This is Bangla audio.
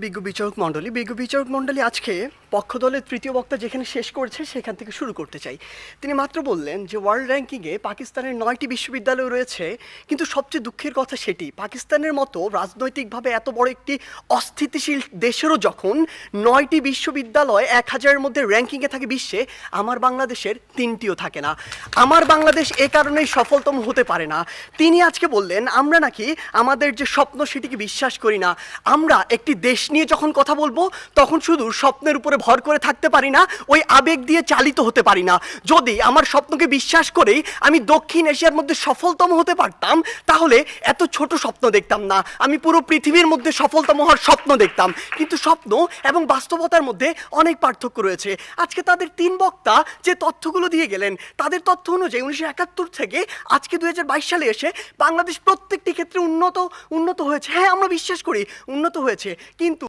বিজ্ঞ বিচারক মণ্ডলী আজকে পক্ষদলের তৃতীয় বক্তা যেখানে শেষ করেছে সেখান থেকে শুরু করতে চাই। তিনি মাত্র বললেন যে ওয়ার্ল্ড র্যাঙ্কিংয়ে পাকিস্তানের 9টি বিশ্ববিদ্যালয় রয়েছে, কিন্তু সবচেয়ে দুঃখের কথা সেটি পাকিস্তানের মতো রাজনৈতিকভাবে এত বড় একটি অস্থিতিশীল দেশেরও যখন 9টি বিশ্ববিদ্যালয় 1000-এর মধ্যে র্যাঙ্কিংয়ে থাকে বিশ্বে, আমার বাংলাদেশের 3টিও থাকে না। আমার বাংলাদেশ এ কারণেই সফলতম হতে পারে না। তিনি আজকে বললেন আমরা নাকি আমাদের যে স্বপ্ন সেটিকে বিশ্বাস করি না। আমরা একটি দেশ নিয়ে যখন কথা বলবো তখন শুধু স্বপ্নের উপরে ভর করে থাকতে পারি না, ওই আবেগ দিয়ে চালিত হতে পারি না। যদি আমার স্বপ্নকে বিশ্বাস করেই আমি দক্ষিণ এশিয়ার মধ্যে সফলতম হতে পারতাম, তাহলে এত ছোট স্বপ্ন দেখতাম না, আমি পুরো পৃথিবীর মধ্যে সফলতম হওয়ার স্বপ্ন দেখতাম। কিন্তু স্বপ্ন এবং বাস্তবতার মধ্যে অনেক পার্থক্য রয়েছে। আজকে তাদের 3 বক্তা যে তথ্যগুলো দিয়ে গেলেন, তাদের তথ্য অনুযায়ী 1971 থেকে আজকে 2022 সালে এসে বাংলাদেশ প্রত্যেকটি ক্ষেত্রে উন্নত হয়েছে। হ্যাঁ, আমরা বিশ্বাস করি উন্নত হয়েছে, কিন্তু